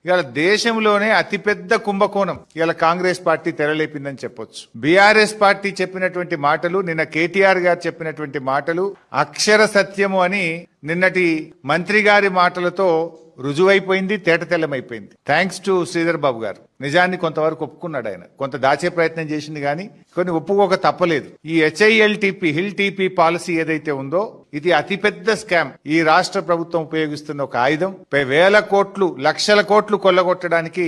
ఇవాళ దేశంలోనే అతిపెద్ద కుంభకోణం ఇవాళ కాంగ్రెస్ పార్టీ తెరలేపిందని చెప్పొచ్చు. బీఆర్ఎస్ పార్టీ చెప్పినటువంటి మాటలు, నిన్న కేటీఆర్ గారు చెప్పినటువంటి మాటలు అక్షర సత్యము అని నిన్నటి మంత్రి గారి మాటలతో రుజువైపోయింది, తేటతెల్లమైపోయింది. థ్యాంక్స్ టు శ్రీధర్ బాబు గారు. నిజాన్ని కొంతవరకు ఒప్పుకున్నాడు. ఆయన కొంత దాచే ప్రయత్నం చేసింది కానీ కొన్ని ఒప్పుకోక తప్పలేదు. ఈ HILTP హిల్ టీపీ పాలసీ ఏదైతే ఉందో ఇది అతిపెద్ద స్కామ్. ఈ రాష్ట్ర ప్రభుత్వం ఉపయోగిస్తున్న ఒక ఆయుధం. వేల కోట్లు, లక్షల కోట్లు కొల్లగొట్టడానికి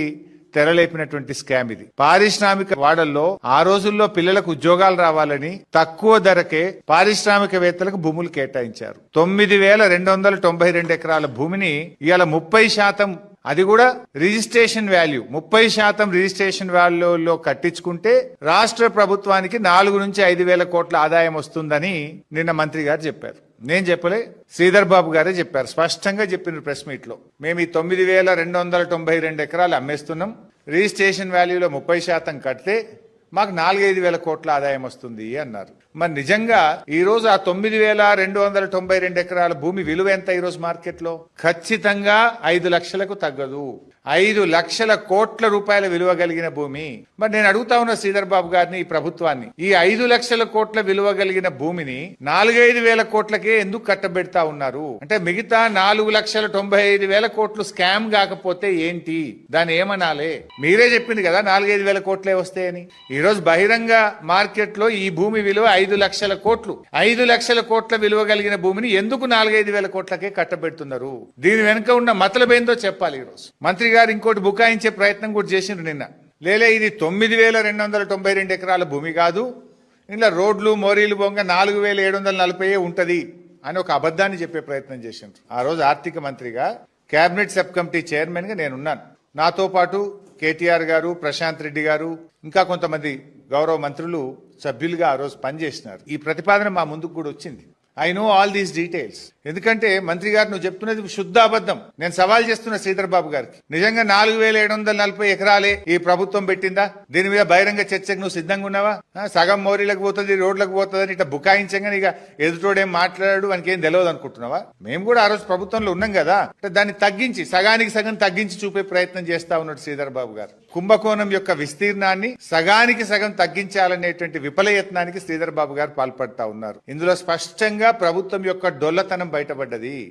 తెరలేపినటువంటి స్కామ్ ఇది. పారిశ్రామిక వాడల్లో ఆ రోజుల్లో పిల్లలకు ఉద్యోగాలు రావాలని తక్కువ ధరకే పారిశ్రామికవేత్తలకు భూములు కేటాయించారు. 9,292 ఎకరాల భూమిని ఇవాళ 30%, అది కూడా రిజిస్ట్రేషన్ వాల్యూ 30% రిజిస్ట్రేషన్ వాల్యూలో కట్టించుకుంటే రాష్ట్ర ప్రభుత్వానికి 4 నుంచి 5,000 కోట్ల ఆదాయం వస్తుందని నిన్న మంత్రి గారు చెప్పారు. నేను చెప్పలే, శ్రీధర్ బాబు గారే చెప్పారు. స్పష్టంగా చెప్పిన ప్రెస్ మీట్ లో, మేము ఈ 9,292 ఎకరాలు అమ్మేస్తున్నాం, రిజిస్ట్రేషన్ వాల్యూలో 30% కడితే మాకు 4-5 కోట్ల ఆదాయం వస్తుంది అన్నారు. మరి నిజంగా ఈ రోజు ఆ 9,292 ఎకరాల భూమి విలువ ఎంత ఈ రోజు మార్కెట్ లో? ఖచ్చితంగా 5 లక్షలకు తగ్గదు. 5 లక్షల కోట్ల రూపాయల విలువ కలిగిన భూమి. మరి నేను అడుగుతా ఉన్న శ్రీధర్ బాబు గారిని, ఈ ప్రభుత్వాన్ని, ఈ 5 లక్షల కోట్ల విలువ కలిగిన భూమిని 4-5 కోట్లకే ఎందుకు కట్టబెడతా ఉన్నారు? అంటే మిగతా 4,95,000 కోట్లు స్కామ్ కాకపోతే ఏంటి? దాన్ని ఏమనాలే? మీరే చెప్పింది కదా 4-5 కోట్లే వస్తాయని. ఈ రోజు బహిరంగ మార్కెట్ లో ఈ భూమి విలువ 5 లక్షల కోట్లు. 5 లక్షల కోట్ల విలువ కలిగిన భూమిని ఎందుకు 4-5 కోట్లకే కట్టబెడుతున్నారు? దీని వెనుక ఉన్న మతలబేందో చెప్పాలి. ఈ రోజు మంత్రి గారు ఇంకోటి బుకాయించే ప్రయత్నం కూడా చేసిండ్రు నిన్న. లేలే, ఇది 9,292 ఎకరాల భూమి కాదు, ఇలా రోడ్లు మోరీలు బొంగ 4,740 ఉంటది అని ఒక అబద్ధాన్ని చెప్పే ప్రయత్నం చేసిండ్రు. ఆ రోజు ఆర్థిక మంత్రిగా, కేబినెట్ సబ్ కమిటీ చైర్మన్ గా నేనున్నాను. నాతో పాటు కేటీఆర్ గారు, ప్రశాంత్ రెడ్డి గారు, ఇంకా కొంతమంది గౌరవ మంత్రులు సభ్యులుగా ఆ రోజు పనిచేసినారు. ఈ ప్రతిపాదన మా ముందుకు కూడా వచ్చింది. I know all these details. ఎందుకంటే మంత్రి గారు నువ్వు చెప్తున్నది శుద్ధ అబద్ధం. నేను సవాల్ చేస్తున్న శ్రీధర్ బాబు గారికి, నిజంగా 4,740 ఎకరాలే ఈ ప్రభుత్వం పెట్టిందా? దీని మీద బహిరంగ చర్చకు నువ్వు సిద్ధంగా ఉన్నావా? సగం మోరీలకు పోతుంది, రోడ్లకు పోతుంది అని ఇట్లా బుకాయించంగా ఇక ఎదుటోడేం మాట్లాడాడు వానికి ఏం తెలియదు అనుకుంటున్నావా? మేము కూడా ఆ రోజు ప్రభుత్వంలో ఉన్నాం కదా. దాన్ని తగ్గించి, సగానికి సగం తగ్గించి చూపే ప్రయత్నం చేస్తా ఉన్నాడు శ్రీధర్ బాబు గారు. కుంభకోణం యొక్క విస్తీర్ణాన్ని సగానికి సగం తగ్గించాలనేటువంటి విఫలయత్నానికి శ్రీధర్ బాబు గారు పాల్పడతా ఉన్నారు. ఇందులో స్పష్టంగా ప్రభుత్వం యొక్క డొల్లతనం బయటపడ్డది.